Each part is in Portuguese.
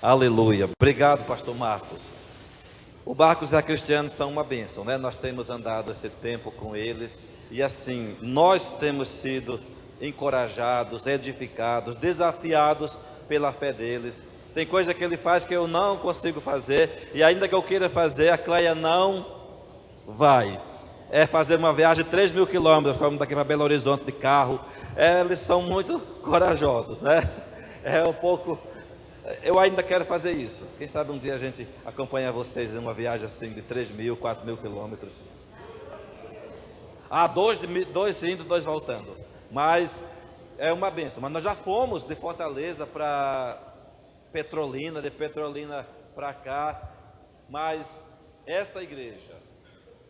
Aleluia. Obrigado, pastor Marcos. O Marcos e a Cristiane são uma bênção, né? Nós temos andado esse tempo com eles e assim, nós temos sido encorajados, edificados, desafiados pela fé deles. Tem coisa que ele faz que eu não consigo fazer e ainda que eu queira fazer, a Cleia não vai. É fazer uma viagem de 3.000 quilômetros, como daqui para Belo Horizonte de carro. Eles são muito corajosos, né? É um pouco... Eu ainda quero fazer isso. Quem sabe um dia a gente acompanha vocês em uma viagem assim de 3.000, 4.000 quilômetros. Dois indo, dois voltando. Mas é uma bênção. Mas nós já fomos de Fortaleza para Petrolina, de Petrolina para cá. Mas essa igreja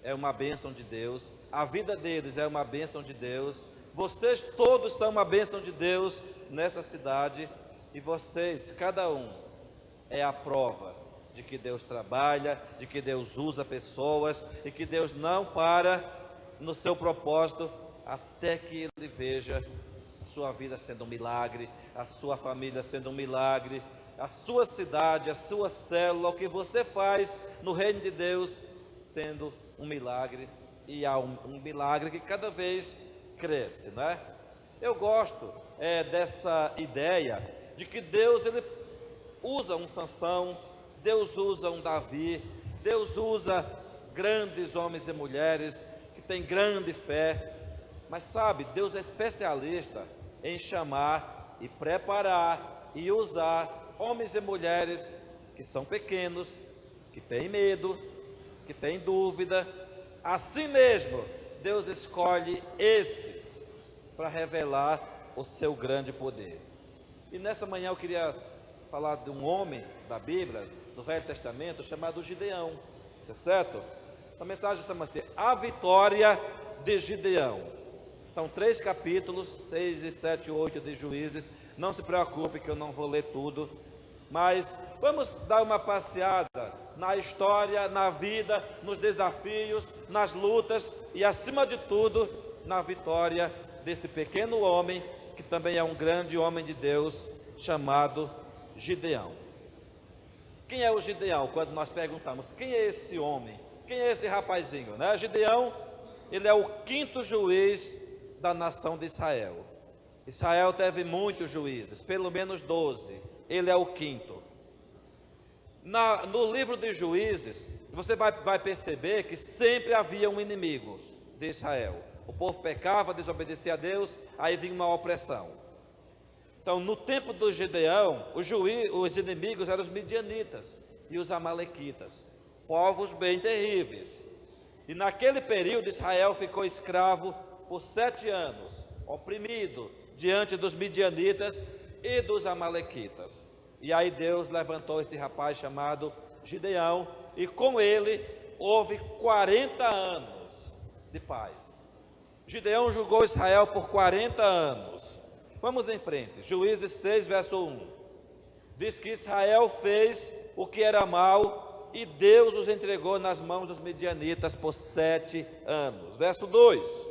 é uma bênção de Deus. A vida deles é uma bênção de Deus. Vocês todos são uma bênção de Deus nessa cidade. E vocês, cada um, é a prova de que Deus trabalha, de que Deus usa pessoas e que Deus não para no seu propósito até que Ele veja a sua vida sendo um milagre, a sua família sendo um milagre, a sua cidade, a sua célula, o que você faz no reino de Deus sendo um milagre. E há um milagre que cada vez cresce, não é? Eu gosto dessa ideia de que Deus ele usa um Sansão, Deus usa um Davi, Deus usa grandes homens e mulheres que têm grande fé, mas sabe, Deus é especialista em chamar e preparar e usar homens e mulheres que são pequenos, que têm medo, que têm dúvida. Assim mesmo, Deus escolhe esses para revelar o seu grande poder. E nessa manhã eu queria falar de um homem da Bíblia, do Velho Testamento, chamado Gideão, tá certo? A mensagem chama-se A Vitória de Gideão. São 3 capítulos, 6, 7 e 8 de Juízes. Não se preocupe que eu não vou ler tudo, mas vamos dar uma passeada na história, na vida, nos desafios, nas lutas e acima de tudo, na vitória desse pequeno homem que também é um grande homem de Deus, chamado Gideão. Quem é o Gideão? Quando nós perguntamos, quem é esse homem? Quem é esse rapazinho? Né? Gideão, ele é o 5º juiz da nação de Israel. Israel teve muitos juízes, pelo menos 12. Ele é o 5º. No livro de Juízes, você vai perceber que sempre havia um inimigo de Israel. O povo pecava, desobedecia a Deus, aí vinha uma opressão. Então, no tempo do Gideão, os inimigos eram os midianitas e os amalequitas, povos bem terríveis. E naquele período, Israel ficou escravo por 7 anos, oprimido diante dos midianitas e dos amalequitas. E aí Deus levantou esse rapaz chamado Gideão, e com ele houve 40 anos de paz. Gideão julgou Israel por 40 anos. Vamos em frente. Juízes 6, verso 1. Diz que Israel fez o que era mal e Deus os entregou nas mãos dos midianitas por 7 anos. Verso 2.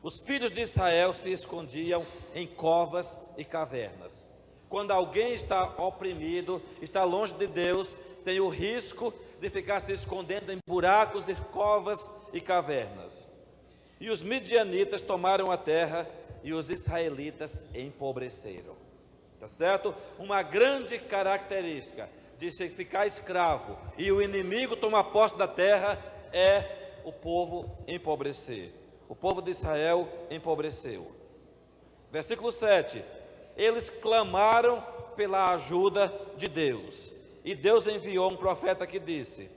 Os filhos de Israel se escondiam em covas e cavernas. Quando alguém está oprimido, está longe de Deus, tem o risco de ficar se escondendo em buracos, covas e cavernas. E os midianitas tomaram a terra e os israelitas empobreceram. Tá certo? Uma grande característica de se ficar escravo e o inimigo tomar posse da terra é o povo empobrecer. O povo de Israel empobreceu. Versículo 7. Eles clamaram pela ajuda de Deus. E Deus enviou um profeta que disse: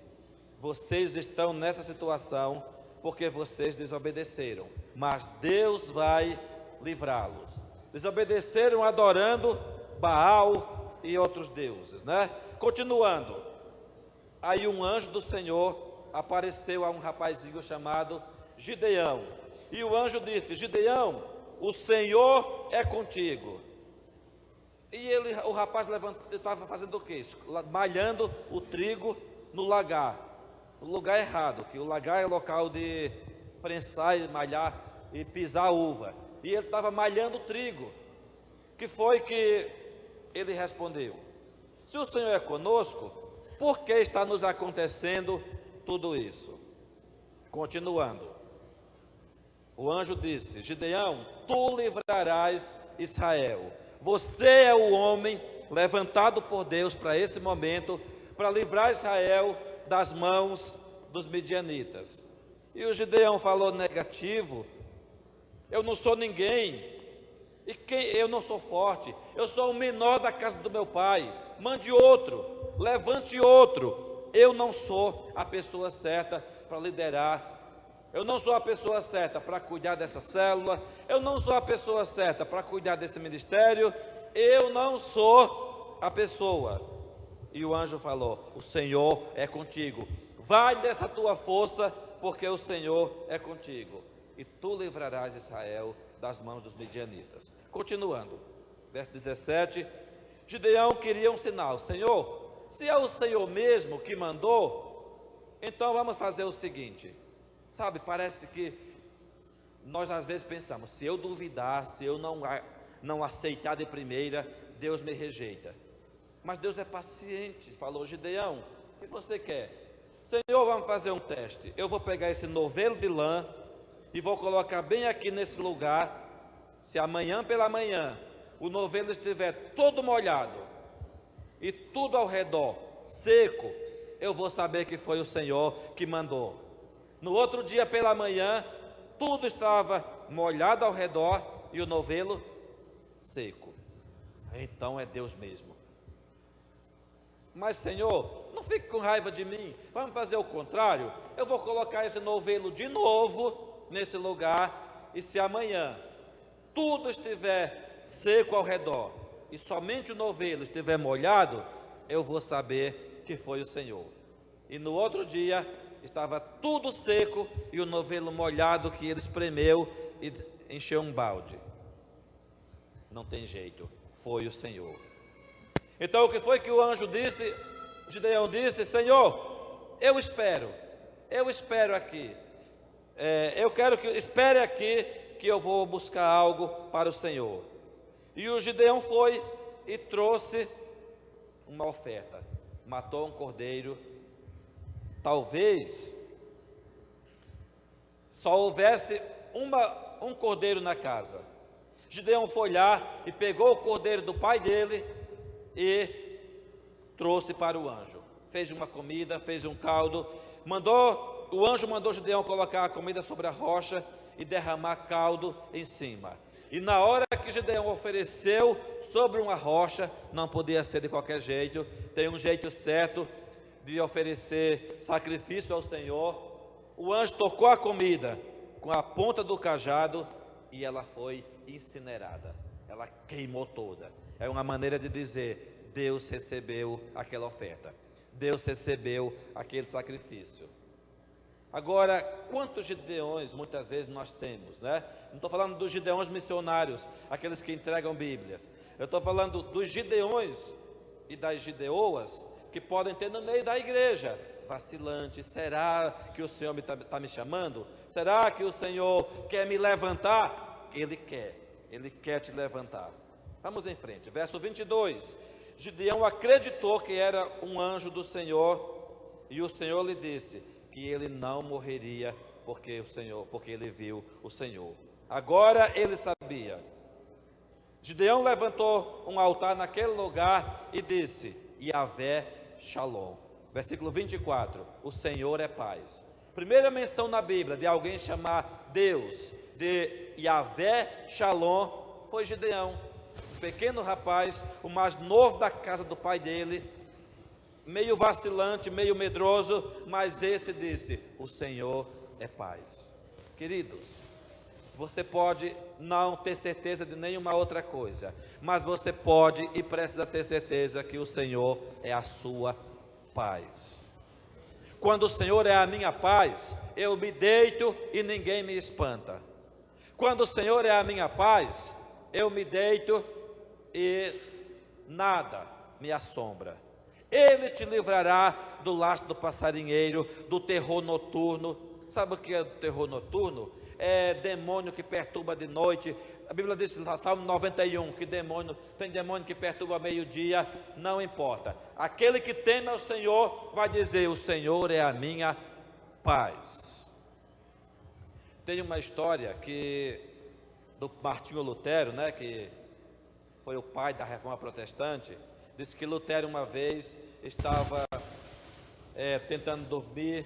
vocês estão nessa situação porque vocês desobedeceram, mas Deus vai livrá-los. Desobedeceram adorando Baal e outros deuses, né? Continuando, aí um anjo do Senhor apareceu a um rapazinho chamado Gideão, e o anjo disse: Gideão, o Senhor é contigo. E o rapaz estava fazendo o quê? Malhando o trigo no lagar. No lugar errado, que o lagar é local de prensar e malhar e pisar a uva. E ele estava malhando o trigo. Que foi que ele respondeu? Se o Senhor é conosco, por que está nos acontecendo tudo isso? Continuando, o anjo disse: Gideão, tu livrarás Israel. Você é o homem levantado por Deus para esse momento, para livrar Israel das mãos dos midianitas. E o Gideão falou negativo: eu não sou ninguém, eu não sou forte, eu sou o menor da casa do meu pai, mande outro, levante outro, eu não sou a pessoa certa para liderar, eu não sou a pessoa certa para cuidar dessa célula, eu não sou a pessoa certa para cuidar desse ministério, eu não sou a pessoa. E o anjo falou: o Senhor é contigo, vai dessa tua força, porque o Senhor é contigo, e tu livrarás Israel das mãos dos midianitas. Continuando, verso 17, Gideão queria um sinal: Senhor, se é o Senhor mesmo que mandou, então vamos fazer o seguinte. Sabe, parece que nós às vezes pensamos: se eu duvidar, se eu não aceitar de primeira, Deus me rejeita. Mas Deus é paciente. Falou: Gideão, o que você quer? Senhor, vamos fazer um teste. Eu vou pegar esse novelo de lã e vou colocar bem aqui nesse lugar. Se amanhã pela manhã o novelo estiver todo molhado e tudo ao redor seco, eu vou saber que foi o Senhor que mandou. No outro dia pela manhã, tudo estava molhado ao redor e o novelo seco. Então é Deus mesmo. Mas Senhor, não fique com raiva de mim, vamos fazer o contrário. Eu vou colocar esse novelo de novo nesse lugar, e se amanhã tudo estiver seco ao redor e somente o novelo estiver molhado, eu vou saber que foi o Senhor. E no outro dia estava tudo seco e o novelo molhado que ele espremeu e encheu um balde. Não tem jeito, foi o Senhor. Então o que foi que o anjo disse? Gideão disse: Senhor, eu espero aqui, eu quero que espere aqui, que eu vou buscar algo para o Senhor. E o Gideão foi e trouxe uma oferta, matou um cordeiro. Talvez só houvesse um cordeiro na casa. Gideão foi lá e pegou o cordeiro do pai dele e trouxe para o anjo. Fez uma comida, fez um caldo, o anjo mandou Gideão colocar a comida sobre a rocha e derramar caldo em cima. E na hora que Gideão ofereceu sobre uma rocha, não podia ser de qualquer jeito, tem um jeito certo de oferecer sacrifício ao Senhor. O anjo tocou a comida com a ponta do cajado e ela foi incinerada, ela queimou toda. É uma maneira de dizer: Deus recebeu aquela oferta, Deus recebeu aquele sacrifício. Agora, quantos Gideões muitas vezes nós temos, né? Não estou falando dos Gideões missionários, aqueles que entregam Bíblias. Eu estou falando dos Gideões e das Gideoas que podem ter no meio da igreja, vacilante. Será que o Senhor está me chamando? Será que o Senhor quer me levantar? Ele quer te levantar. Vamos em frente, verso 22. Gideão acreditou que era um anjo do Senhor, e o Senhor lhe disse que ele não morreria, porque ele viu o Senhor. Agora ele sabia. Gideão levantou um altar naquele lugar e disse: Yahvé Shalom. Versículo 24, o Senhor é paz. Primeira menção na Bíblia de alguém chamar Deus de Yahvé Shalom foi Gideão, um pequeno rapaz, o mais novo da casa do pai dele, meio vacilante, meio medroso, mas esse disse: o Senhor é paz. Queridos, você pode não ter certeza de nenhuma outra coisa, mas você pode e precisa ter certeza que o Senhor é a sua paz. Quando o Senhor é a minha paz, eu me deito e ninguém me espanta. Quando o Senhor é a minha paz, eu me deito e nada me assombra. Ele te livrará do laço do passarinheiro, do terror noturno. Sabe o que é o terror noturno? é demônio que perturba de noite. A Bíblia diz no Salmo 91 que tem demônio que perturba meio-dia, não importa. Aquele que teme ao Senhor vai dizer: o Senhor é a minha paz. Tem uma história do Martinho Lutero, né, que foi o pai da Reforma Protestante. Disse que Lutero uma vez estava tentando dormir,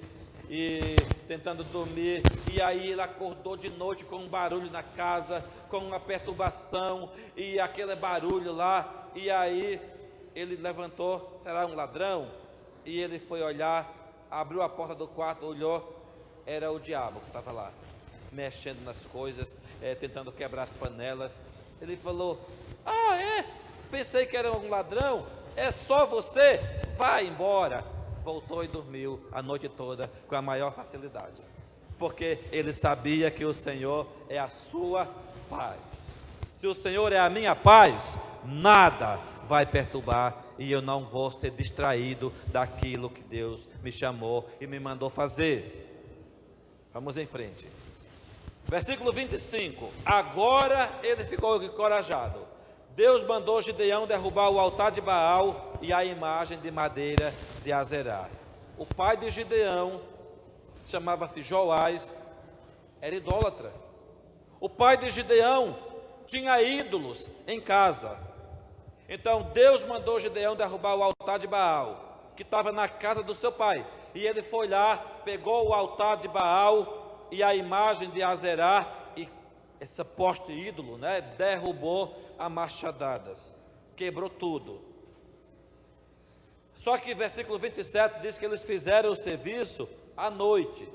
e aí ele acordou de noite com um barulho na casa, com uma perturbação, e aquele barulho lá, e aí ele levantou: será um ladrão? E ele foi olhar, abriu a porta do quarto, olhou, era o diabo que estava lá, mexendo nas coisas, tentando quebrar as panelas. Ele falou: pensei que era um ladrão, é só você, vai embora. Voltou e dormiu a noite toda com a maior facilidade, porque ele sabia que o Senhor é a sua paz. Se o Senhor é a minha paz, nada vai perturbar, e eu não vou ser distraído daquilo que Deus me chamou e me mandou fazer. Vamos em frente. Versículo 25. Agora ele ficou encorajado. Deus mandou Gideão derrubar o altar de Baal e a imagem de madeira de Azerá. O pai de Gideão, chamava-se Joás, era idólatra. O pai de Gideão tinha ídolos em casa. Então Deus mandou Gideão derrubar o altar de Baal, que estava na casa do seu pai. E ele foi lá, pegou o altar de Baal e a imagem de Azerá, e esse poste ídolo, né, derrubou a machadadas, quebrou tudo. Só que versículo 27 diz que eles fizeram o serviço à noite,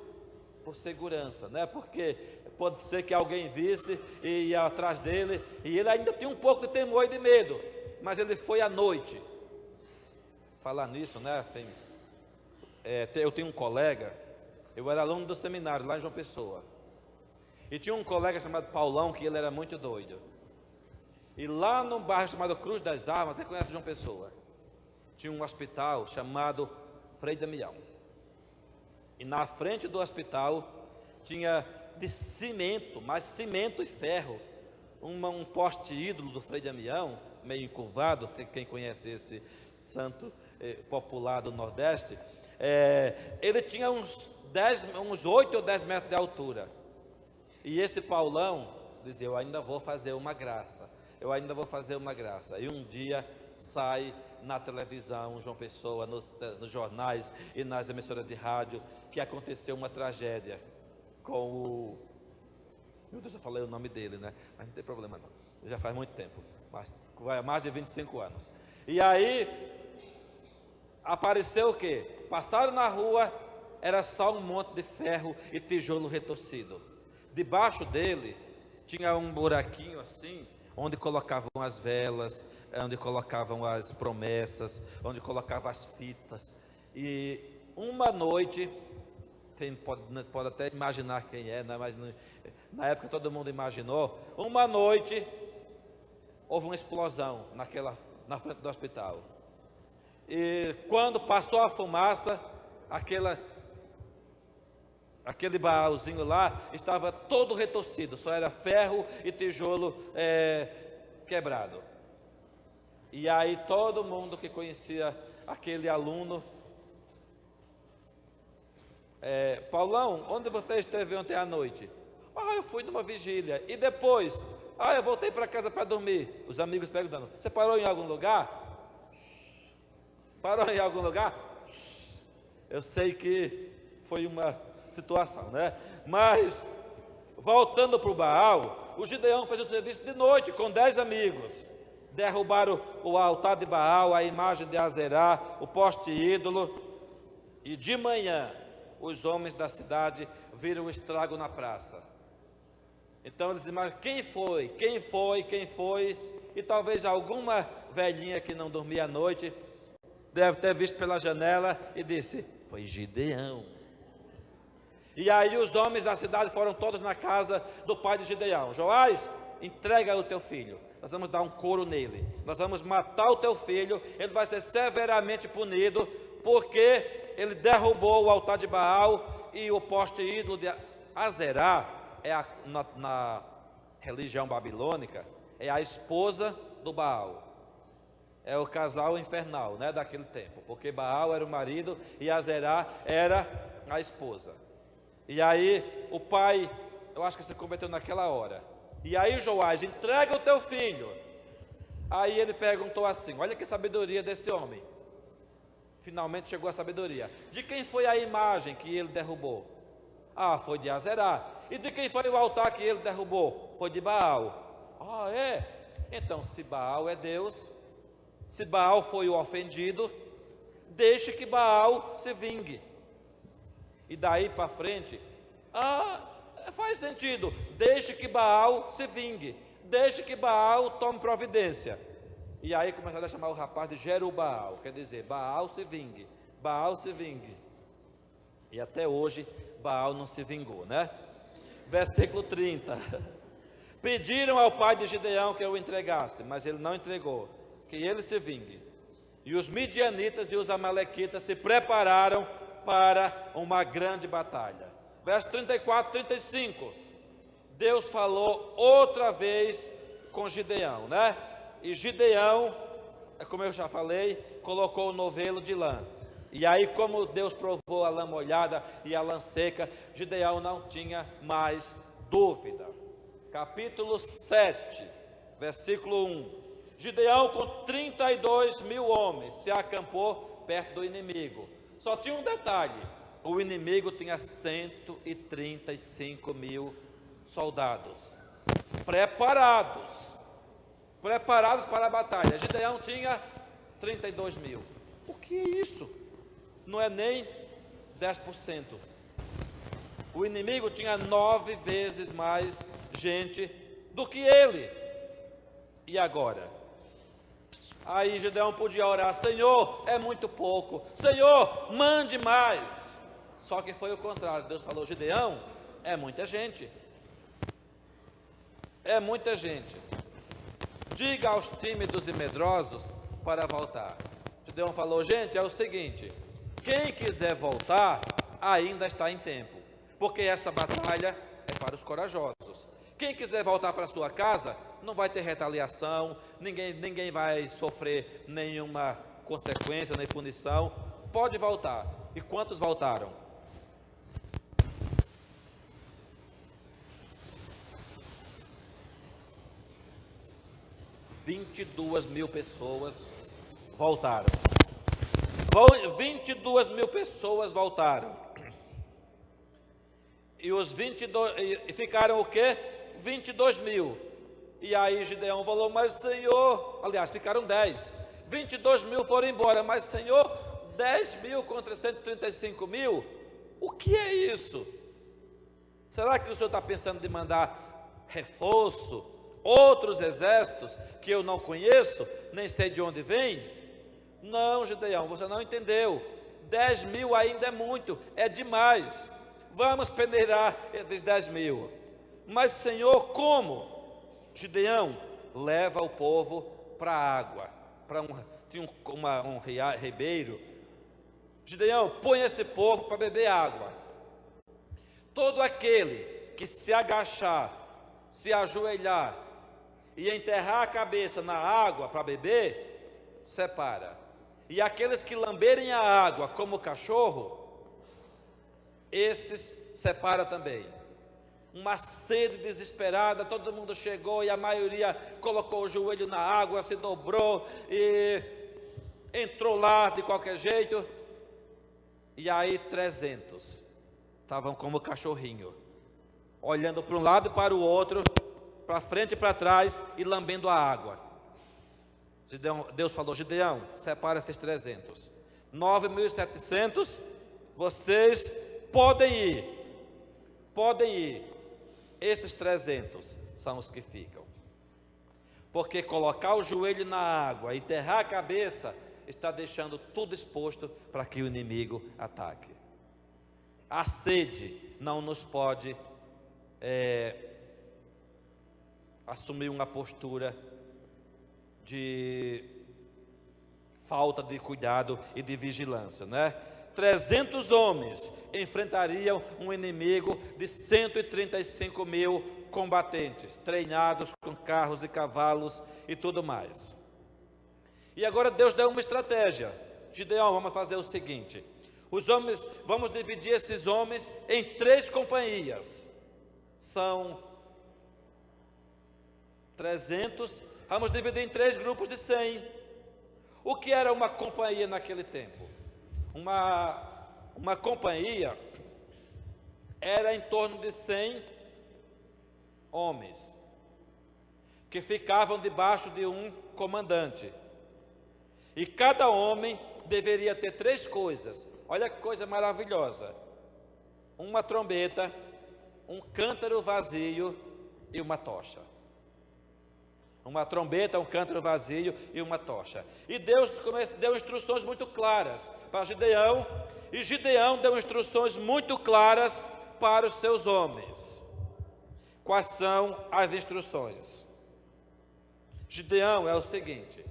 por segurança, né? Porque pode ser que alguém visse e ia atrás dele, e ele ainda tinha um pouco de temor e de medo, mas ele foi à noite. Falar nisso, né? Eu tenho um colega, eu era aluno do seminário lá em João Pessoa, e tinha um colega chamado Paulão, que ele era muito doido. E lá num bairro chamado Cruz das Armas, você conhece João Pessoa, tinha um hospital chamado Frei Damião. E na frente do hospital tinha de cimento, mas cimento e ferro, um poste ídolo do Frei Damião, meio encurvado. Quem conhece esse santo popular do Nordeste, ele tinha uns 8 ou 10 metros de altura. E esse Paulão dizia: eu ainda vou fazer uma graça. E um dia sai na televisão, João Pessoa, nos jornais e nas emissoras de rádio, que aconteceu uma tragédia com o... Meu Deus, eu falei o nome dele, né? Mas não tem problema não, já faz muito tempo, mas vai há mais de 25 anos. E aí, apareceu o quê? Passaram na rua, era só um monte de ferro e tijolo retorcido. Debaixo dele, tinha um buraquinho assim, onde colocavam as velas, onde colocavam as promessas, onde colocavam as fitas. E uma noite, pode até imaginar quem é, né? Mas na época todo mundo imaginou. Uma noite, houve uma explosão na frente do hospital. E quando passou a fumaça, aquele baúzinho lá estava todo retorcido, só era ferro e tijolo quebrado. E aí todo mundo que conhecia aquele aluno: Paulão, onde você esteve ontem à noite? Eu fui numa vigília. E depois? Eu voltei para casa para dormir. Os amigos perguntando: você parou em algum lugar? Parou em algum lugar? Eu sei que foi uma situação, né? Mas, voltando para o Baal, o Gideão fez o serviço de noite com 10 amigos. Derrubaram o altar de Baal, a imagem de Azerá, o poste ídolo. E de manhã, os homens da cidade viram o estrago na praça. Então eles imaginam: quem foi? E talvez alguma velhinha que não dormia à noite deve ter visto pela janela e disse: foi Gideão. E aí os homens da cidade foram todos na casa do pai de Gideão: Joás, entrega o teu filho, nós vamos dar um couro nele, nós vamos matar o teu filho, ele vai ser severamente punido, porque ele derrubou o altar de Baal e o poste ídolo de Azerá. na religião babilônica, é a esposa do Baal. É o casal infernal, né, daquele tempo, porque Baal era o marido e Azerá era a esposa. E aí o pai, eu acho que se converteu naquela hora. E aí Joás, entrega o teu filho. Aí ele perguntou assim, olha que sabedoria desse homem. Finalmente chegou a sabedoria. De quem foi a imagem que ele derrubou? Ah, foi de Azerá. E de quem foi o altar que ele derrubou? Foi de Baal. Ah, é? Então, se Baal é Deus, se Baal foi o ofendido, deixe que Baal se vingue. E daí para frente, faz sentido, deixe que Baal se vingue, deixe que Baal tome providência. E aí começaram a chamar o rapaz de Jerubaal, quer dizer, Baal se vingue, Baal se vingue. E até hoje, Baal não se vingou, né? Versículo 30. Pediram ao pai de Gideão que eu o entregasse, mas ele não entregou, que ele se vingue. E os midianitas e os amalequitas se prepararam para uma grande batalha. Verso 34, 35. Deus falou outra vez com Gideão, né? E Gideão, como eu já falei, colocou o novelo de lã. E aí, como Deus provou a lã molhada e a lã seca, Gideão não tinha mais dúvida. Capítulo 7, versículo 1. Gideão, com 32 mil homens, se acampou perto do inimigo. Só tinha um detalhe: o inimigo tinha 135 mil soldados, preparados para a batalha. Gideão tinha 32 mil. O que é isso? Não é nem 10%. O inimigo tinha 9 vezes mais gente do que ele. E agora? Aí Gideão podia orar: Senhor, é muito pouco, Senhor, mande mais. Só que foi o contrário. Deus falou: Gideão, é muita gente, é muita gente, diga aos tímidos e medrosos para voltar. Gideão falou: gente, é o seguinte, quem quiser voltar ainda está em tempo, porque essa batalha é para os corajosos. Quem quiser voltar para sua casa, não vai ter retaliação, ninguém vai sofrer nenhuma consequência, nem punição, pode voltar. E quantos voltaram? (22 mil pessoas voltaram. 22 mil pessoas voltaram. E os 22, e ficaram o quê? 22 mil. E aí Gideão falou: mas Senhor, aliás, ficaram 10. 22 mil foram embora, mas Senhor, 10 mil contra 135 mil? O que é isso? Será que o Senhor está pensando de mandar reforço, outros exércitos que eu não conheço, nem sei de onde vem? Não, Gideão, você não entendeu. 10 mil ainda é muito, é demais. Vamos peneirar esses 10 mil. Mas Senhor, como? Gideão, leva o povo para a água, tinha um ribeiro. Gideão, põe esse povo para beber água. Todo aquele que se agachar, se ajoelhar e enterrar a cabeça na água para beber, separa. E aqueles que lamberem a água como cachorro, esses separa também. Uma sede desesperada, todo mundo chegou e a maioria colocou o joelho na água, se dobrou e entrou lá de qualquer jeito. E aí 300 estavam como cachorrinho, olhando para um lado e para o outro, para frente e para trás e lambendo a água. Deus falou: Gideão, separa esses 300. 9.700, vocês podem ir. Estes 300 são os que ficam. Porque colocar o joelho na água, enterrar a cabeça, está deixando tudo exposto para que o inimigo ataque. A sede não nos pode assumir uma postura de falta de cuidado e de vigilância, né? 300 homens enfrentariam um inimigo de 135 mil combatentes, treinados com carros e cavalos e tudo mais. E agora Deus deu uma estratégia. Gideão, vamos fazer o seguinte: os homens, vamos dividir esses homens em 3 companhias. São 300, vamos dividir em 3 grupos de 100. O que era uma companhia naquele tempo? Uma companhia era em torno de 100 homens, que ficavam debaixo de um comandante. E cada homem deveria ter 3 coisas. Olha que coisa maravilhosa: uma trombeta, um cântaro vazio e uma tocha. Uma trombeta, um cântaro vazio e uma tocha. E Deus deu instruções muito claras para Gideão, e Gideão deu instruções muito claras para os seus homens. Quais são as instruções? Gideão, é o seguinte: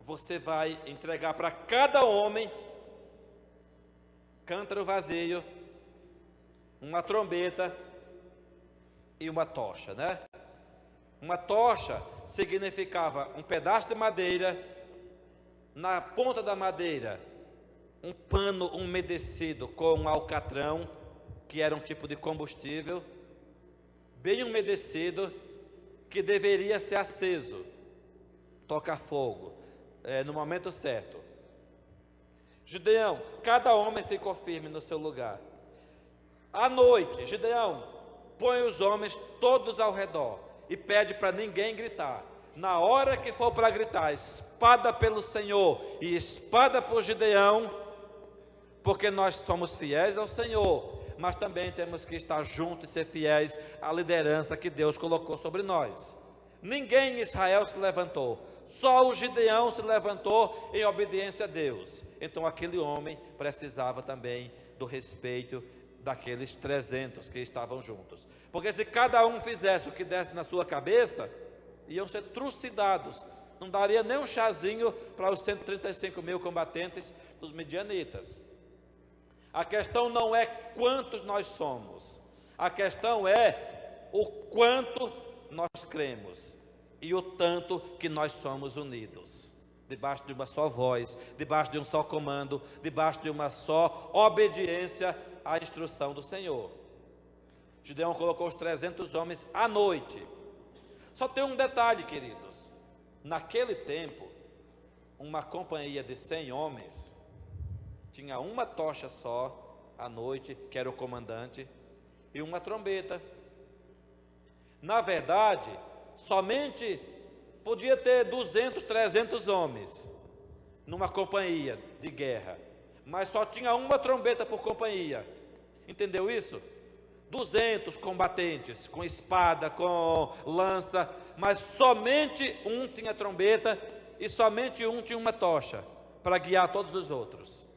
você vai entregar para cada homem cântaro vazio, uma trombeta e uma tocha, né? Uma tocha significava um pedaço de madeira, na ponta da madeira um pano umedecido com um alcatrão, que era um tipo de combustível, bem umedecido, que deveria ser aceso, tocar fogo, no momento certo. Gideão, cada homem ficou firme no seu lugar. À noite, Gideão põe os homens todos ao redor e pede para ninguém gritar. Na hora que for para gritar, espada pelo Senhor e espada por Gideão, porque nós somos fiéis ao Senhor, mas também temos que estar juntos e ser fiéis à liderança que Deus colocou sobre nós. Ninguém em Israel se levantou, só o Gideão se levantou em obediência a Deus. Então aquele homem precisava também do respeito daqueles 300 que estavam juntos, porque se cada um fizesse o que desse na sua cabeça, iam ser trucidados, não daria nem um chazinho para os 135 mil combatentes dos midianitas. A questão não é quantos nós somos, a questão é o quanto nós cremos e o tanto que nós somos unidos, debaixo de uma só voz, debaixo de um só comando, debaixo de uma só obediência à instrução do Senhor. Gideão colocou os 300 homens à noite. Só tem um detalhe, queridos: naquele tempo, uma companhia de 100 homens tinha uma tocha só à noite, que era o comandante, e uma trombeta. Na verdade, somente podia ter 200, 300 homens numa companhia de guerra, mas só tinha uma trombeta por companhia. Entendeu isso? 200 combatentes, com espada, com lança, mas somente um tinha trombeta e somente um tinha uma tocha para guiar todos os outros.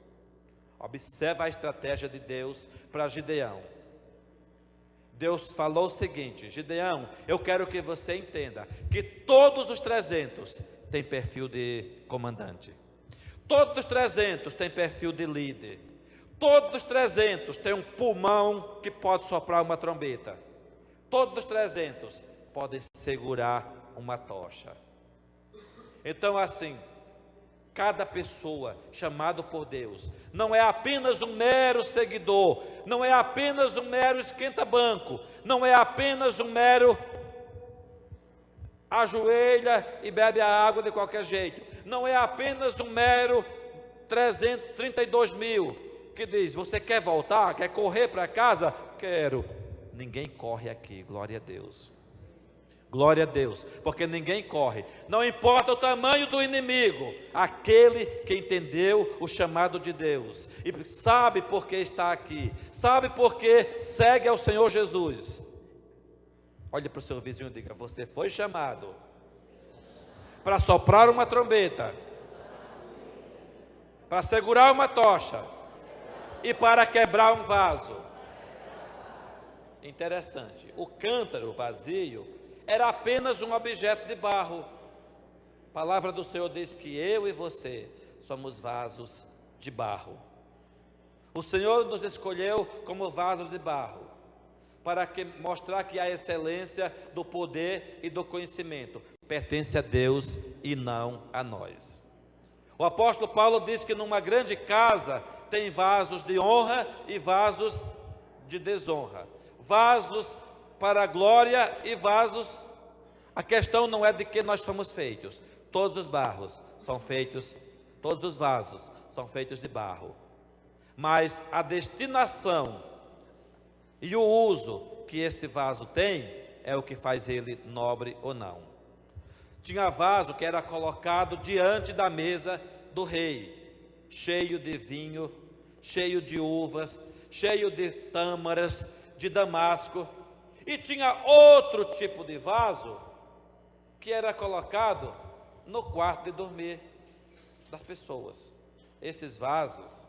Observa a estratégia de Deus para Gideão. Deus falou o seguinte: Gideão, eu quero que você entenda que todos os 300 têm perfil de comandante, todos os 300 têm perfil de líder, todos os 300 têm um pulmão que pode soprar uma trombeta, todos os 300 podem segurar uma tocha. Então, assim, cada pessoa chamado por Deus não é apenas um mero seguidor, não é apenas um mero esquenta-banco, não é apenas um mero ajoelha e bebe a água de qualquer jeito, não é apenas um mero 332 mil que diz: você quer voltar? Quer correr para casa? Quero. Ninguém corre aqui, glória a Deus. Glória a Deus, porque ninguém corre, não importa o tamanho do inimigo, aquele que entendeu o chamado de Deus e sabe por que está aqui, sabe por que segue ao Senhor Jesus. Olhe para o seu vizinho e diga: você foi chamado para soprar uma trombeta, para segurar uma tocha e para quebrar um vaso. Interessante, o cântaro vazio era apenas um objeto de barro. A palavra do Senhor diz que eu e você somos vasos de barro. O Senhor nos escolheu como vasos de barro, para mostrar que a excelência do poder e do conhecimento pertence a Deus e não a nós. O apóstolo Paulo diz que numa grande casa tem vasos de honra e vasos de desonra, vasos para a glória e vasos. A questão não é de que nós somos feitos. Todos os barros são feitos, todos os vasos são feitos de barro. Mas a destinação e o uso que esse vaso tem é o que faz ele nobre ou não. Tinha vaso que era colocado diante da mesa do rei, cheio de vinho, cheio de uvas, cheio de tâmaras, de damasco. E tinha outro tipo de vaso que era colocado no quarto de dormir das pessoas. Esses vasos,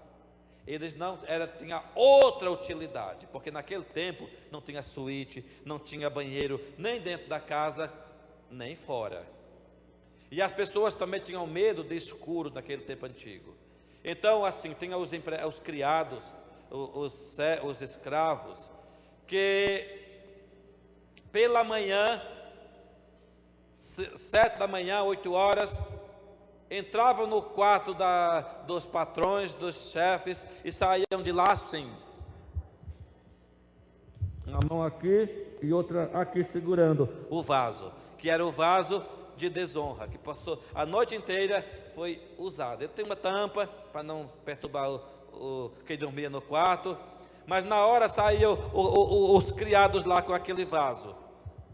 eles não tinha outra utilidade, porque naquele tempo não tinha suíte, não tinha banheiro, nem dentro da casa, nem fora. E as pessoas também tinham medo de escuro naquele tempo antigo. Então, assim, tinha os criados, os escravos, que pela manhã, 7 da manhã, 8 horas, entravam no quarto dos patrões, dos chefes, e saíam de lá assim, uma mão aqui e outra aqui segurando o vaso, que era o vaso de desonra, que passou a noite inteira, foi usado. Ele tem uma tampa para não perturbar quem dormia no quarto, mas na hora saíam os criados lá com aquele vaso,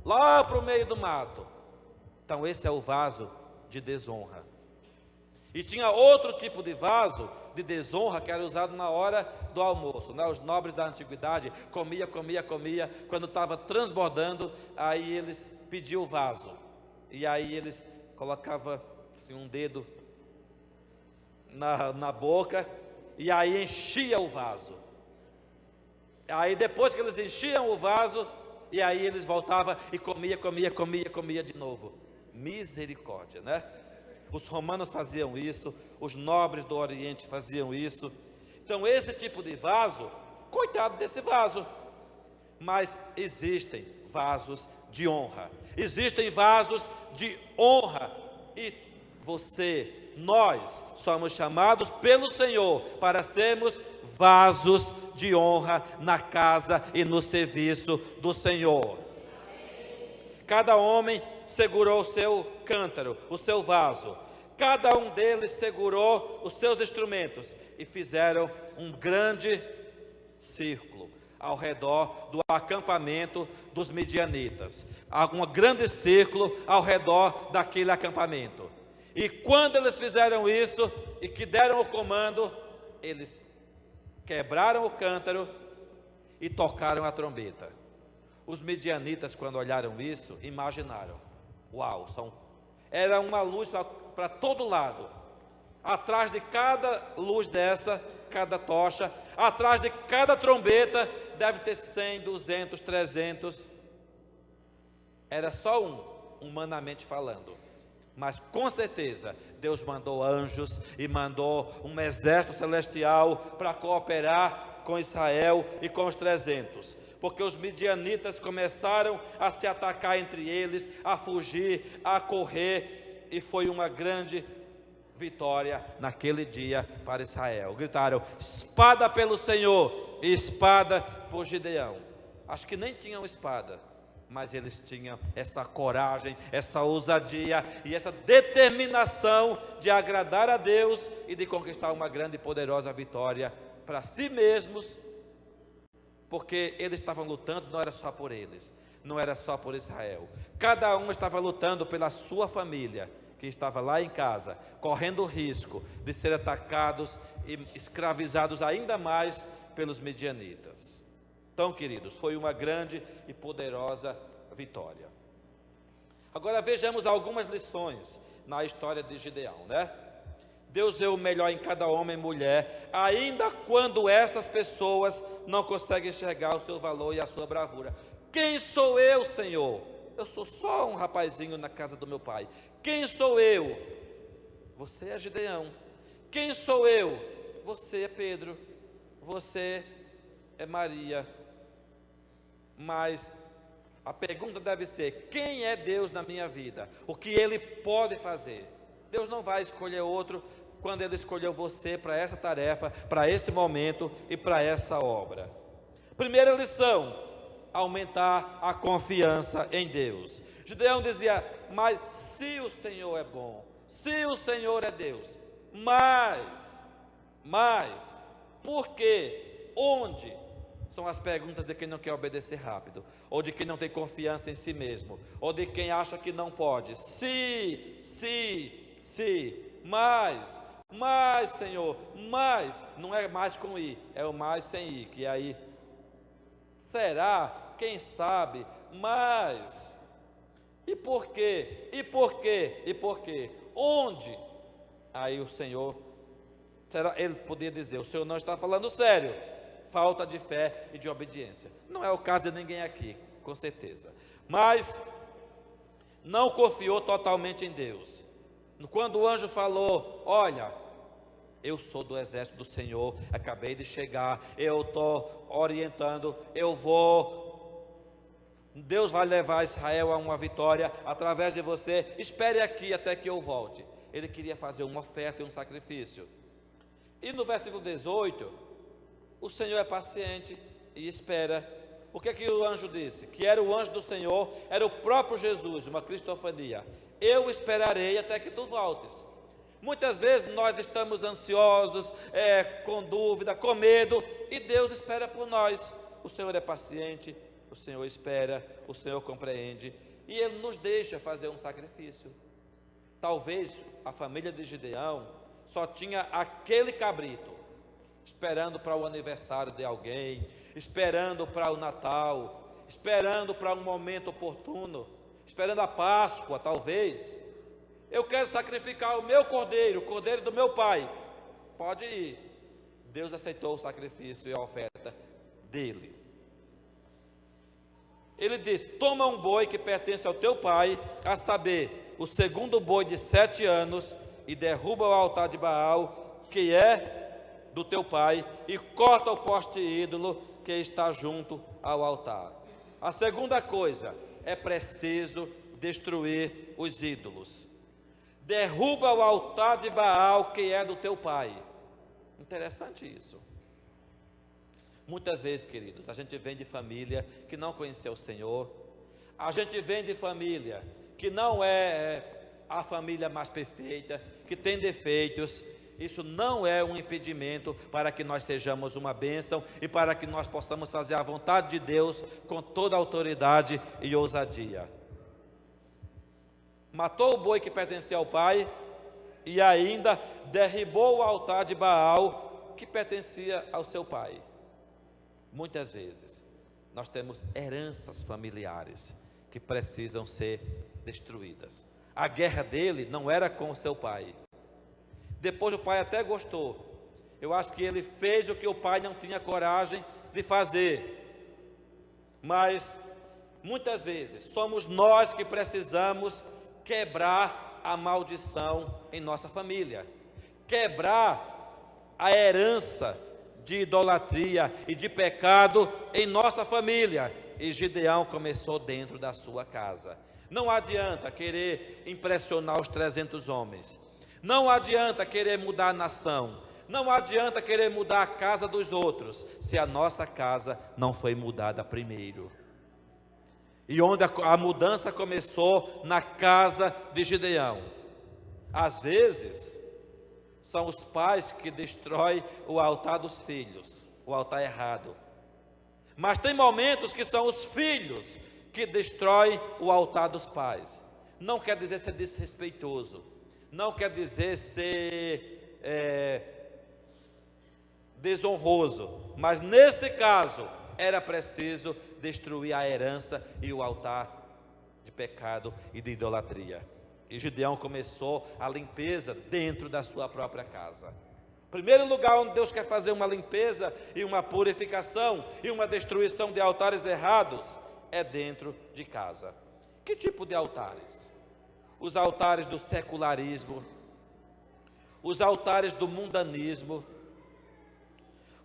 lá para o meio do mato. Então esse é o vaso de desonra. E tinha outro tipo de vaso de desonra que era usado na hora do almoço, né? Os nobres da antiguidade comia, quando estava transbordando, aí eles pediam o vaso, e aí eles colocavam assim, um dedo na boca, e aí enchia o vaso. Aí depois que eles enchiam o vaso, e aí eles voltavam e comia de novo. Misericórdia, né? Os romanos faziam isso, os nobres do Oriente faziam isso. Então esse tipo de vaso, coitado desse vaso. Mas existem vasos de honra, existem vasos de honra, e nós somos chamados pelo Senhor para sermos vasos de honra na casa e no serviço do Senhor. Cada homem segurou o seu cântaro, o seu vaso. Cada um deles segurou os seus instrumentos e fizeram um grande círculo ao redor do acampamento dos midianitas. Um grande círculo ao redor daquele acampamento. E quando eles fizeram isso e que deram o comando, eles quebraram o cântaro e tocaram a trombeta. Os midianitas, quando olharam isso, imaginaram: uau, era uma luz para todo lado. Atrás de cada luz dessa, cada tocha, atrás de cada trombeta, deve ter 100, 200, 300. Era só humanamente falando. Mas com certeza Deus mandou anjos e mandou um exército celestial para cooperar com Israel e com os 300. Porque os midianitas começaram a se atacar entre eles, a fugir, a correr, e foi uma grande vitória naquele dia para Israel. Gritaram: espada pelo Senhor e espada por Gideão. Acho que nem tinham espada, mas eles tinham essa coragem, essa ousadia e essa determinação de agradar a Deus e de conquistar uma grande e poderosa vitória para si mesmos. Porque eles estavam lutando, não era só por eles, não era só por Israel. Cada um estava lutando pela sua família, que estava lá em casa, correndo o risco de ser atacados e escravizados ainda mais pelos midianitas. Então, queridos, foi uma grande e poderosa vitória. Agora vejamos algumas lições na história de Gideão, né? Deus vê o melhor em cada homem e mulher, ainda quando essas pessoas não conseguem enxergar o seu valor e a sua bravura. Quem sou eu, Senhor? Eu sou só um rapazinho na casa do meu pai. Quem sou eu? Você é Gideão. Quem sou eu? você é Pedro, você é Maria, mas a pergunta deve ser: quem é Deus na minha vida? O que Ele pode fazer? Deus não vai escolher outro quando Ele escolheu você para essa tarefa, para esse momento e para essa obra. Primeira lição: aumentar a confiança em Deus. Gideão dizia: mas se o Senhor é bom, se o Senhor é Deus, mas, por quê? Onde? São as perguntas de quem não quer obedecer rápido, ou de quem não tem confiança em si mesmo, ou de quem acha que não pode. Se, mas, Senhor, mas, não é mais com I, é o mais sem I, que aí, será, quem sabe, mas, e por quê, onde? Aí o Senhor, ele podia dizer: o Senhor não está falando sério, falta de fé e de obediência. Não é o caso de ninguém aqui, com certeza, mas não confiou totalmente em Deus. Quando o anjo falou: olha, eu sou do exército do Senhor, acabei de chegar, eu estou orientando, Deus vai levar Israel a uma vitória através de você, espere aqui até que eu volte. Ele queria fazer uma oferta e um sacrifício. E no versículo 18, o Senhor é paciente e espera. O que é que o anjo disse? Que era o anjo do Senhor, era o próprio Jesus, uma cristofania. Eu esperarei até que tu voltes. Muitas vezes nós estamos ansiosos, com dúvida, com medo, e Deus espera por nós. O Senhor é paciente, o Senhor espera, o Senhor compreende, e Ele nos deixa fazer um sacrifício. Talvez a família de Gideão só tinha aquele cabrito, esperando para o aniversário de alguém, esperando para o Natal, esperando para um momento oportuno, esperando a Páscoa, talvez. Eu quero sacrificar o meu cordeiro, o cordeiro do meu pai. Pode ir. Deus aceitou o sacrifício e a oferta dele. Ele disse: toma um boi que pertence ao teu pai, a saber, o segundo boi de 7 anos, e derruba o altar de Baal, que é do teu pai, e corta o poste ídolo que está junto ao altar. A segunda coisa, é preciso destruir os ídolos. Derruba o altar de Baal, que é do teu pai. Interessante isso. Muitas vezes, queridos, a gente vem de família que não conheceu o Senhor, a gente vem de família que não é a família mais perfeita, que tem defeitos. Isso não é um impedimento para que nós sejamos uma bênção e para que nós possamos fazer a vontade de Deus com toda a autoridade e ousadia. Matou o boi que pertencia ao pai e ainda derribou o altar de Baal que pertencia ao seu pai. Muitas vezes nós temos heranças familiares que precisam ser destruídas. A guerra dele não era com o seu pai. Depois o pai até gostou. Eu acho que ele fez o que o pai não tinha coragem de fazer. Mas muitas vezes somos nós que precisamos quebrar a maldição em nossa família, quebrar a herança de idolatria e de pecado em nossa família. E Gideão começou dentro da sua casa. Não adianta querer impressionar os 300 homens, não adianta querer mudar a nação, não adianta querer mudar a casa dos outros, se a nossa casa não foi mudada primeiro. E onde a mudança começou? Na casa de Gideão. Às vezes são os pais que destroem o altar dos filhos, o altar errado. Mas tem momentos que são os filhos que destroem o altar dos pais. Não quer dizer ser desrespeitoso, não quer dizer ser desonroso, mas nesse caso era preciso destruir a herança e o altar de pecado e de idolatria. E Gideão começou a limpeza dentro da sua própria casa. Primeiro lugar onde Deus quer fazer uma limpeza e uma purificação e uma destruição de altares errados é dentro de casa. Que tipo de altares? Os altares do secularismo, os altares do mundanismo,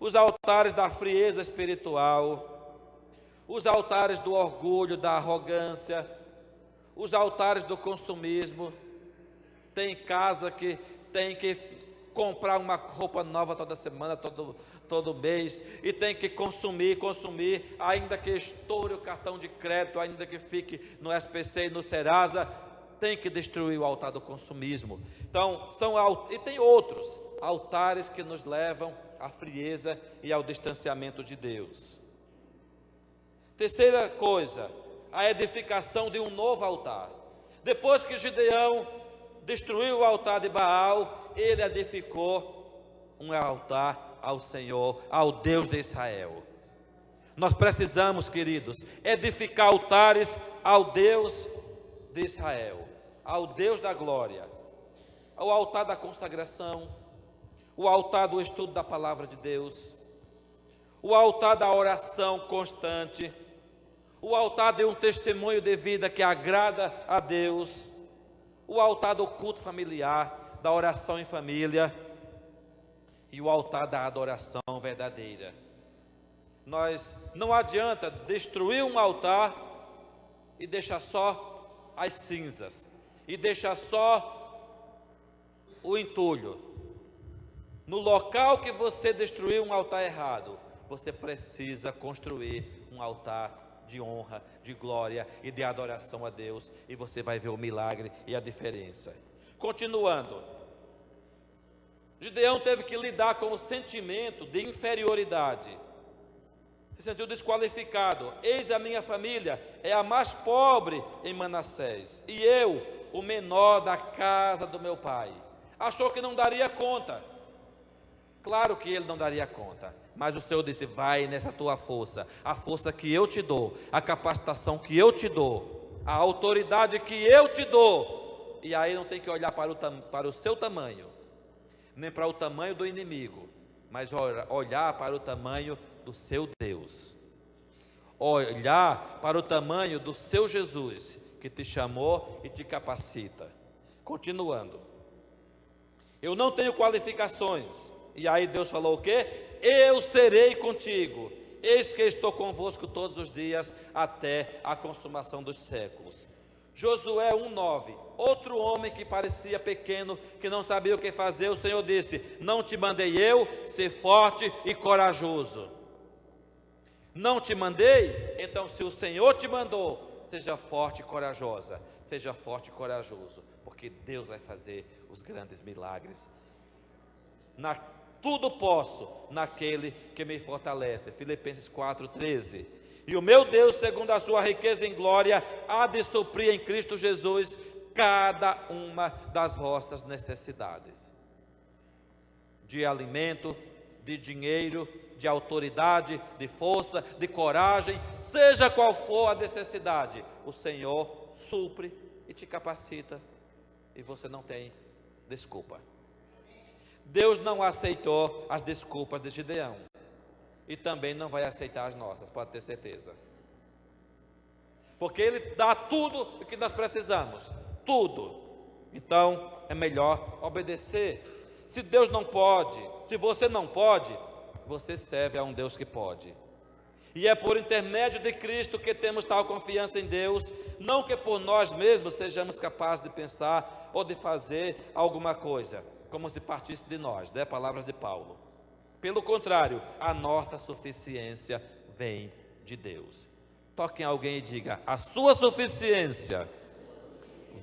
os altares da frieza espiritual, os altares do orgulho, da arrogância, os altares do consumismo. Tem casa que tem que comprar uma roupa nova toda semana, todo mês, e tem que consumir, ainda que estoure o cartão de crédito, ainda que fique no SPC e no Serasa, tem que destruir o altar do consumismo. Então, e tem outros altares que nos levam à frieza e ao distanciamento de Deus. Terceira coisa, a edificação de um novo altar. Depois que Gideão destruiu o altar de Baal, ele edificou um altar ao Senhor, ao Deus de Israel. Nós precisamos, queridos, edificar altares ao Deus de Israel, ao Deus da glória, ao altar da consagração, o altar do estudo da palavra de Deus, o altar da oração constante, o altar de um testemunho de vida que agrada a Deus, o altar do culto familiar, da oração em família e o altar da adoração verdadeira. Não adianta destruir um altar e deixar só as cinzas, e deixar só o entulho. No local que você destruiu um altar errado, você precisa construir um altar de honra, de glória e de adoração a Deus, e você vai ver o milagre e a diferença. Continuando, Gideão teve que lidar com o sentimento de inferioridade. Se sentiu desqualificado. Eis a minha família é a mais pobre em Manassés, e eu, o menor da casa do meu pai. Achou que não daria conta. Claro que ele não daria conta, mas o Senhor disse: vai nessa tua força, a força que eu te dou, a capacitação que eu te dou, a autoridade que eu te dou. E aí não tem que olhar para o seu tamanho, nem para o tamanho do inimigo, mas olhar para o tamanho do seu Deus, olhar para o tamanho do seu Jesus, que te chamou e te capacita. Continuando, eu não tenho qualificações. E aí Deus falou o quê? Eu serei contigo, eis que estou convosco todos os dias, até a consumação dos séculos. Josué 1:9, outro homem que parecia pequeno, que não sabia o que fazer, o Senhor disse: não te mandei eu ser forte e corajoso? Não te mandei? Então se o Senhor te mandou, seja forte e corajosa, seja forte e corajoso, porque Deus vai fazer os grandes milagres. Tudo posso naquele que me fortalece. Filipenses 4:13. E o meu Deus, segundo a sua riqueza em glória, há de suprir em Cristo Jesus cada uma das vossas necessidades, de alimento, de dinheiro, de autoridade, de força, de coragem, seja qual for a necessidade, o Senhor supre e te capacita, e você não tem desculpa. Deus não aceitou as desculpas de Gideão, e também não vai aceitar as nossas, pode ter certeza, porque Ele dá tudo o que nós precisamos, tudo. Então é melhor obedecer. Se Deus não pode, se você não pode, você serve a um Deus que pode, e é por intermédio de Cristo que temos tal confiança em Deus, não que por nós mesmos sejamos capazes de pensar ou de fazer alguma coisa, como se partisse de nós, né? Palavras de Paulo. Pelo contrário, a nossa suficiência vem de Deus. Toque em alguém e diga: a sua suficiência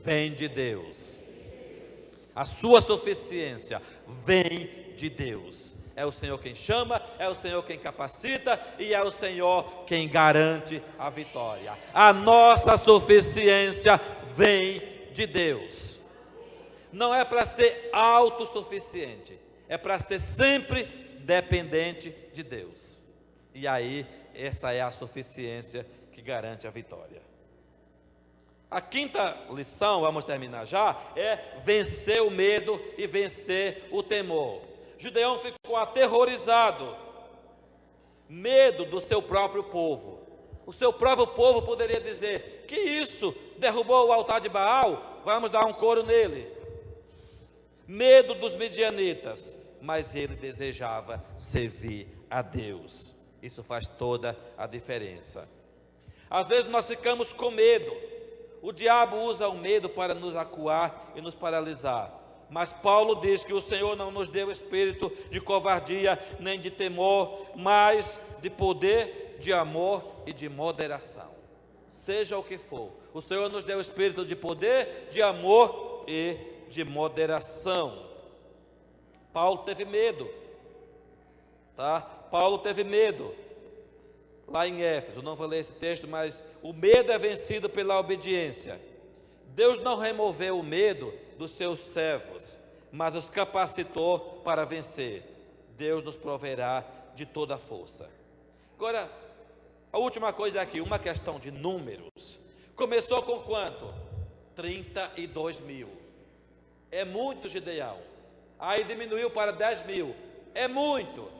vem de Deus. A sua suficiência vem de Deus. É o Senhor quem chama, é o Senhor quem capacita e é o Senhor quem garante a vitória. A nossa suficiência vem de Deus. Não é para ser autossuficiente, é para ser sempre dependente de Deus. E aí, essa é a suficiência que garante a vitória. A quinta lição, vamos terminar já, é vencer o medo e vencer o temor. Gideão ficou aterrorizado, medo do seu próprio povo. O seu próprio povo poderia dizer: que isso? Derrubou o altar de Baal? Vamos dar um couro nele. Medo dos midianitas, mas ele desejava servir a Deus. Isso faz toda a diferença. Às vezes nós ficamos com medo. O diabo usa o medo para nos acuar e nos paralisar. Mas Paulo diz que o Senhor não nos deu espírito de covardia nem de temor, mas de poder, de amor e de moderação. Seja o que for, o Senhor nos deu espírito de poder, de amor e de moderação. Paulo teve medo, tá? Paulo teve medo lá em Éfeso. Não vou ler esse texto, mas o medo é vencido pela obediência. Deus não removeu o medo dos seus servos, mas os capacitou para vencer. Deus nos proverá de toda a força. Agora, a última coisa aqui, uma questão de números. Começou com quanto? 32 mil. É muito, Gideão. Aí diminuiu para 10 mil. É muito.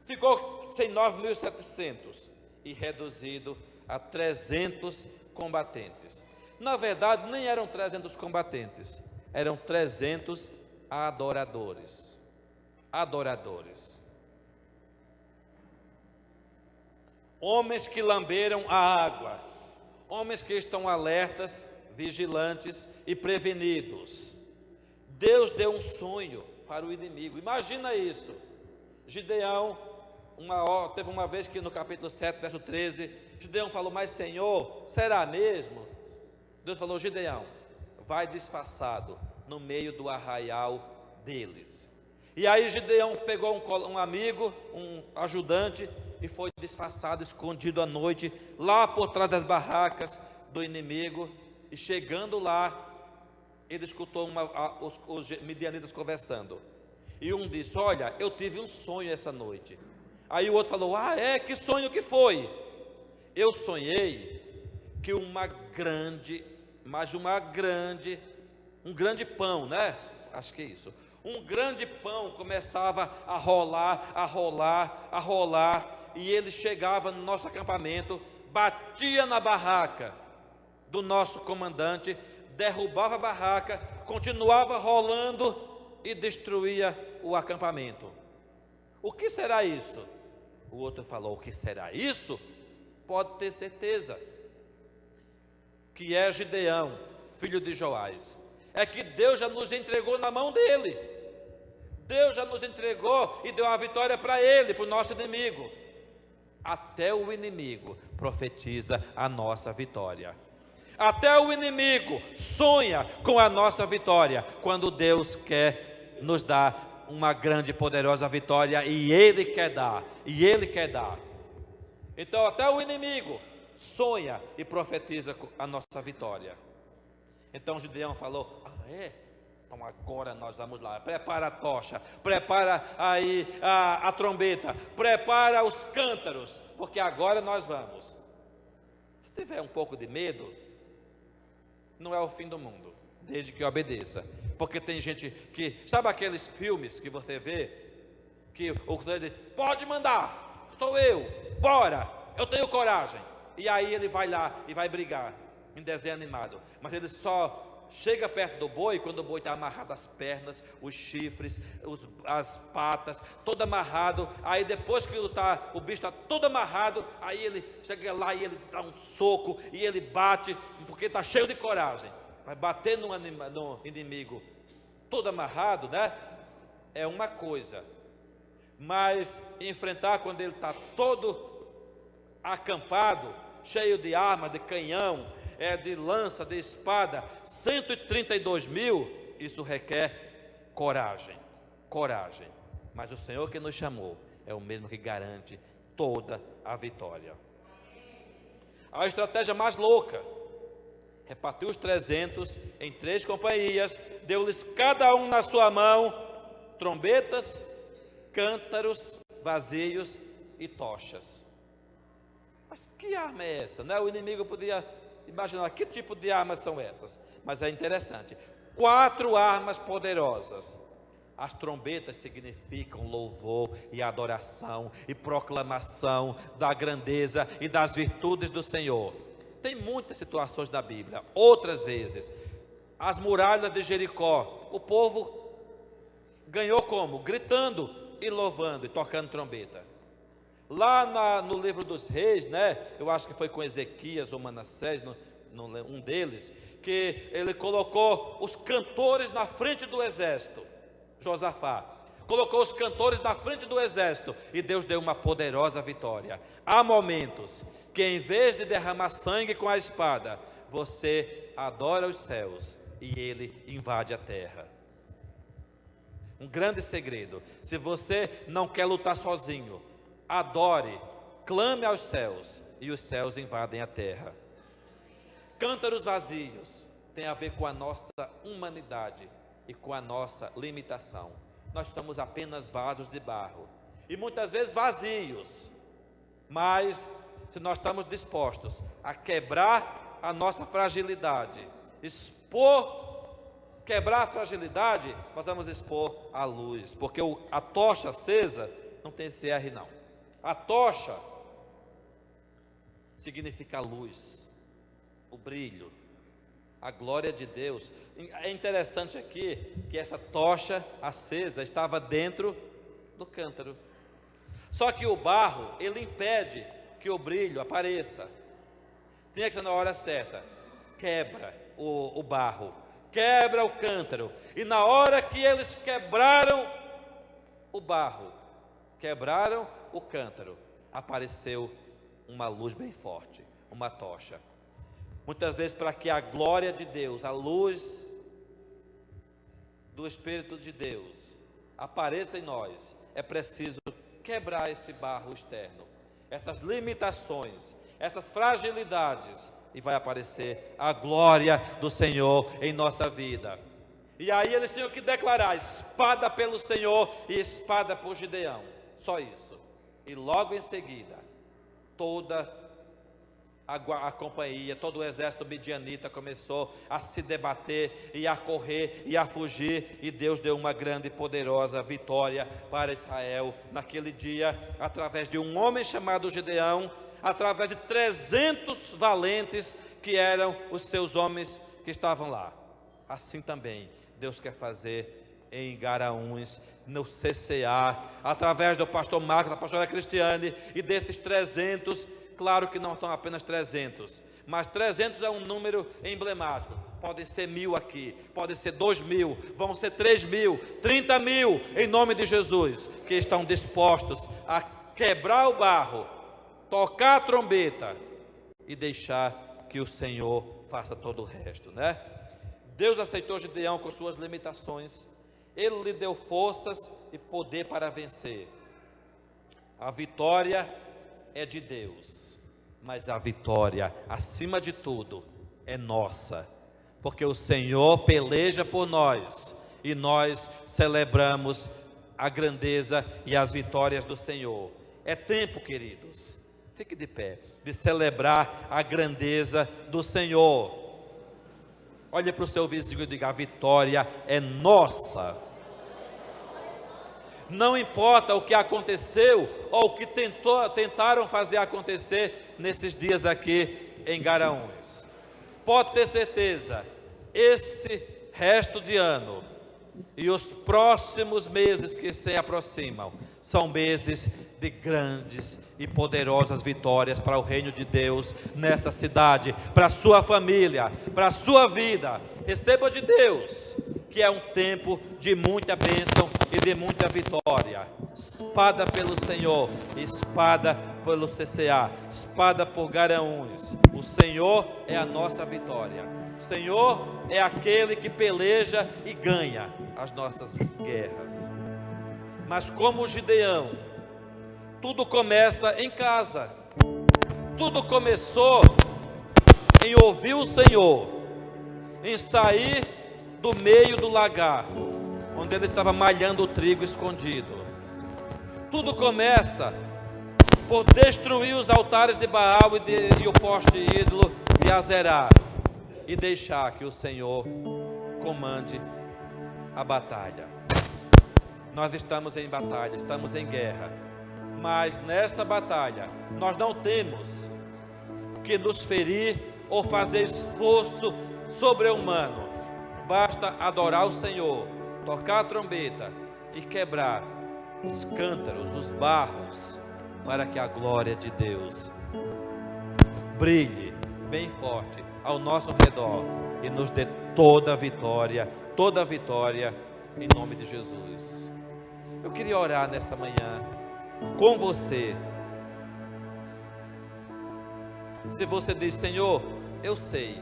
Ficou sem 9.700 e reduzido a 300 combatentes. Na verdade, nem eram 300 combatentes, eram 300 adoradores. Adoradores. Homens que lamberam a água, homens que estão alertas, vigilantes e prevenidos. Deus deu um sonho para o inimigo. Imagina isso. Gideão, teve uma vez que no capítulo 7, verso 13, Gideão falou: mas Senhor, será mesmo? Deus falou: Gideão, vai disfarçado no meio do arraial deles. E aí Gideão pegou um amigo, um ajudante, e foi disfarçado, escondido à noite, lá por trás das barracas do inimigo. E chegando lá, ele escutou os midianitas conversando. E um disse: olha, eu tive um sonho essa noite. Aí o outro falou: ah, é? Que sonho que foi? Eu sonhei que um grande pão, né? Acho que é isso. Um grande pão começava a rolar, a rolar, a rolar, e ele chegava no nosso acampamento, batia na barraca do nosso comandante, derrubava a barraca, continuava rolando e destruía o acampamento. O que será isso? O outro falou: o que será isso? Pode ter certeza que é Gideão, filho de Joás. É que Deus já nos entregou na mão dele. Deus já nos entregou e deu a vitória para ele, para o nosso inimigo. Até o inimigo profetiza a nossa vitória. Até o inimigo sonha com a nossa vitória, quando Deus quer nos dar uma grande e poderosa vitória, e Ele quer dar, Então até o inimigo sonha e profetiza a nossa vitória. Então Gideão falou: ah, é? Então agora nós vamos lá, prepara a tocha, prepara aí a trombeta, prepara os cântaros, porque agora nós vamos. Se tiver um pouco de medo, não é o fim do mundo, desde que obedeça. Porque tem gente que, sabe aqueles filmes que você vê, que o cara diz: pode mandar, sou eu, bora, eu tenho coragem. E aí ele vai lá e vai brigar, em desenho animado. Mas ele só chega perto do boi quando o boi está amarrado as pernas, os chifres, as patas, todo amarrado. Aí depois que o bicho está todo amarrado, aí ele chega lá e ele dá um soco e ele bate, porque está cheio de coragem. Vai bater no inimigo todo amarrado, né? É uma coisa. Mas enfrentar quando ele está todo acampado, cheio de arma, de canhão, de lança, de espada, 132 mil, isso requer coragem. Mas o Senhor que nos chamou é o mesmo que garante toda a vitória. A estratégia mais louca: repartiu os 300 em 3 companhias, deu-lhes cada um na sua mão trombetas, cântaros vazios e tochas. Mas que arma é essa, né? O inimigo podia imaginar que tipo de armas são essas, mas é interessante. 4 armas poderosas. As trombetas significam louvor e adoração e proclamação da grandeza e das virtudes do Senhor. Tem muitas situações da Bíblia. Outras vezes, as muralhas de Jericó, o povo ganhou como? Gritando e louvando e tocando trombeta. No livro dos reis, né? Eu acho que foi com Ezequias ou Manassés, um deles, que ele colocou os cantores na frente do exército. Josafá colocou os cantores na frente do exército e Deus deu uma poderosa vitória. Há momentos que, em vez de derramar sangue com a espada, você adora os céus e ele invade a terra. Um grande segredo: se você não quer lutar sozinho, adore, clame aos céus e os céus invadem a terra. Cântaros vazios tem a ver com a nossa humanidade e com a nossa limitação. Nós somos apenas vasos de barro e muitas vezes vazios, mas se nós estamos dispostos a quebrar a nossa fragilidade, quebrar a fragilidade, nós vamos expor a luz, porque a tocha acesa não tem esse R não. A tocha significa a luz, o brilho, a glória de Deus. É interessante aqui que essa tocha acesa estava dentro do cântaro. Só que o barro, ele impede que o brilho apareça. Tinha que ser na hora certa. Quebra o barro, quebra o cântaro. E na hora que eles quebraram o barro, quebraram o cântaro, apareceu uma luz bem forte, uma tocha. Muitas vezes, para que a glória de Deus, a luz do Espírito de Deus apareça em nós, é preciso quebrar esse barro externo, essas limitações, essas fragilidades, e vai aparecer a glória do Senhor em nossa vida. E aí eles tinham que declarar: espada pelo Senhor e espada por Gideão, só isso. E logo em seguida, toda a companhia, todo o exército midianita começou a se debater e a correr e a fugir, e Deus deu uma grande e poderosa vitória para Israel naquele dia, através de um homem chamado Gideão, através de 300 valentes que eram os seus homens que estavam lá. Assim também Deus quer fazer em Garaúns, no CCA, através do pastor Marcos, da pastora Cristiane, e desses 300, claro que não são apenas 300, mas 300 é um número emblemático. Podem ser 1.000 aqui, podem ser 2.000, vão ser 3.000, 30.000, em nome de Jesus, que estão dispostos a quebrar o barro, tocar a trombeta e deixar que o Senhor faça todo o resto, né? Deus aceitou Gideão com suas limitações, Ele lhe deu forças e poder para vencer. A vitória é de Deus, mas a vitória, acima de tudo, é nossa, porque o Senhor peleja por nós, e nós celebramos a grandeza e as vitórias do Senhor. É tempo, queridos, fique de pé, de celebrar a grandeza do Senhor. Olhe para o seu vizinho e diga: a vitória é nossa. Não importa o que aconteceu ou o que tentaram fazer acontecer nesses dias aqui em Garaúns. Pode ter certeza, esse resto de ano e os próximos meses que se aproximam são meses de grandes e poderosas vitórias para o reino de Deus nessa cidade, para a sua família, para a sua vida. Receba de Deus que é um tempo de muita bênção e de muita vitória. Espada pelo Senhor, espada pelo CCA, espada por Garaúns. O Senhor é a nossa vitória. O Senhor é aquele que peleja e ganha as nossas guerras. Mas como Gideão, tudo começa em casa. Tudo começou em ouvir o Senhor, em sair do meio do lagar, onde ele estava malhando o trigo escondido. Tudo começa por destruir os altares de Baal e o poste ídolo de Azerá, e deixar que o Senhor comande a batalha. Nós estamos em batalha, estamos em guerra, mas nesta batalha nós não temos que nos ferir ou fazer esforço sobre-humano. Basta adorar o Senhor, tocar a trombeta e quebrar os cântaros, os barros para que a glória de Deus brilhe bem forte ao nosso redor e nos dê toda a vitória em nome de Jesus. Eu queria orar nessa manhã com você. Se você diz: Senhor, eu sei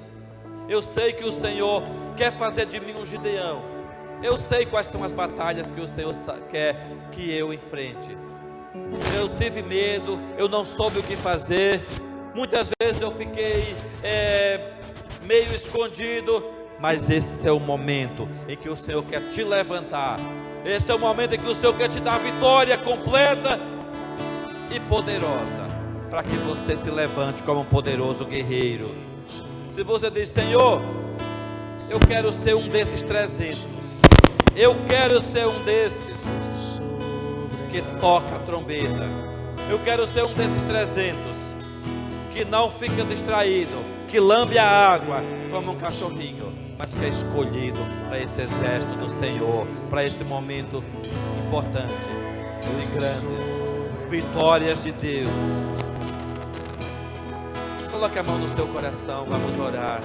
que o Senhor quer fazer de mim um Gideão, eu sei quais são as batalhas que o Senhor quer que eu enfrente. Eu tive medo, eu não soube o que fazer, muitas vezes eu fiquei meio escondido, mas esse é o momento em que o Senhor quer te levantar, esse é o momento em que o Senhor quer te dar vitória completa e poderosa, para que você se levante como um poderoso guerreiro. Se você diz: Senhor, eu quero ser um desses 300, eu quero ser um desses que toca a trombeta, eu quero ser um desses 300 que não fica distraído, que lambe a água como um cachorrinho, mas que é escolhido para esse exército do Senhor, para esse momento importante de grandes vitórias de Deus. Coloque a mão no seu coração, vamos orar.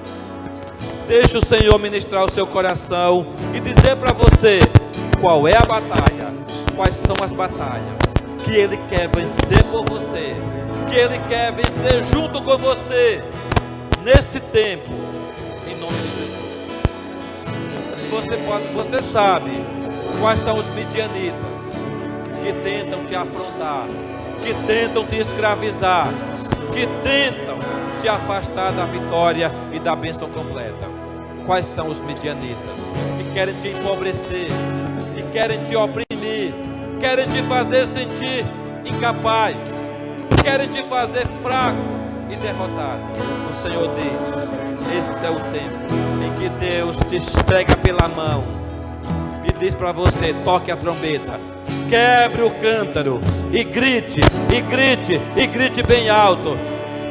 Deixe o Senhor ministrar o seu coração e dizer para você qual é a batalha, quais são as batalhas que Ele quer vencer por você, que Ele quer vencer junto com você nesse tempo, em nome de Jesus. Você sabe quais são os midianitas que tentam te afrontar, que tentam te escravizar, que tentam te afastar da vitória e da bênção completa. Quais são os midianitas que querem te empobrecer, que querem te oprimir, querem te fazer sentir incapaz, querem te fazer fraco e derrotado? O Senhor diz: esse é o tempo em que Deus te pega pela mão e diz para você: toque a trombeta, quebre o cântaro e grite, e grite, e grite bem alto,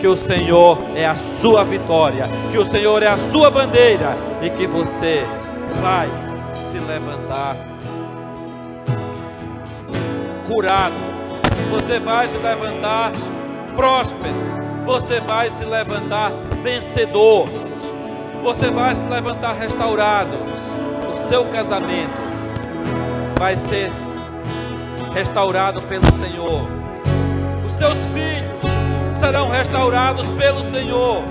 que o Senhor é a sua vitória, que o Senhor é a sua bandeira, e que você vai se levantar curado, você vai se levantar próspero, você vai se levantar vencedor, você vai se levantar restaurado. O seu casamento vai ser restaurado pelo Senhor, os seus filhos serão restaurados pelo Senhor,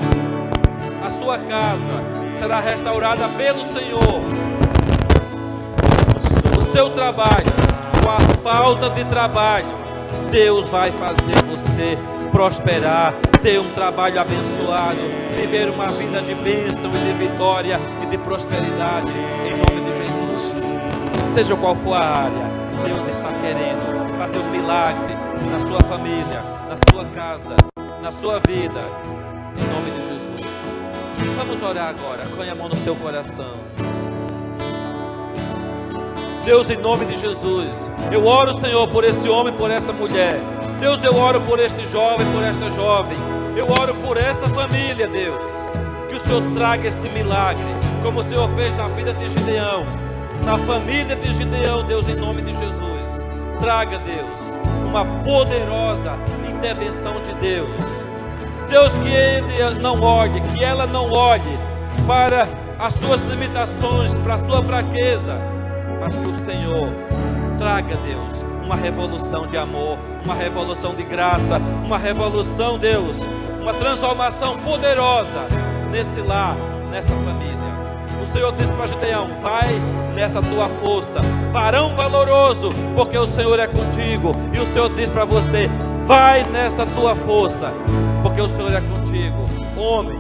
a sua casa será restaurada pelo Senhor, o seu trabalho, com a falta de trabalho, Deus vai fazer você prosperar, ter um trabalho abençoado, viver uma vida de bênção e de vitória e de prosperidade, em nome de Jesus. Seja qual for a área, Deus está querendo fazer um milagre na sua família, na sua casa, na sua vida, em nome de Jesus. Vamos orar agora, põe a mão no seu coração. Deus, em nome de Jesus, eu oro, Senhor, por esse homem, por essa mulher. Deus, eu oro por este jovem, por esta jovem. Eu oro por essa família, Deus. Que o Senhor traga esse milagre, como o Senhor fez na vida de Gideão, na família de Gideão, Deus, em nome de Jesus. Traga, Deus, uma poderosa intervenção de Deus. Deus, que ele não olhe, que ela não olhe para as suas limitações, para a sua fraqueza, mas que o Senhor traga, Deus, uma revolução de amor, uma revolução de graça, uma revolução, Deus, uma transformação poderosa nesse lar, nessa família. O Senhor disse para Gideão: vai nessa tua força, varão valoroso, porque o Senhor é contigo. E o Senhor diz para você: vai nessa tua força, porque o Senhor é contigo. Homem,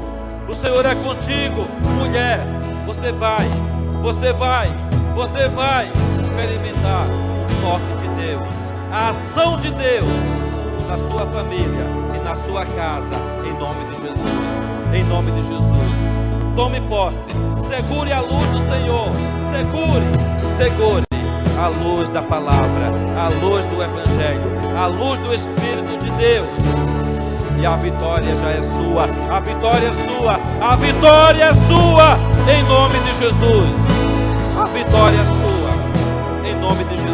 o Senhor é contigo. Mulher, você vai experimentar o toque de Deus, a ação de Deus na sua família e na sua casa, em nome de Jesus, em nome de Jesus. Tome posse, segure a luz do Senhor, segure a luz da palavra, a luz do Evangelho, a luz do Espírito de Deus, e a vitória já é sua, a vitória é sua, a vitória é sua, em nome de Jesus. A vitória é sua, em nome de Jesus.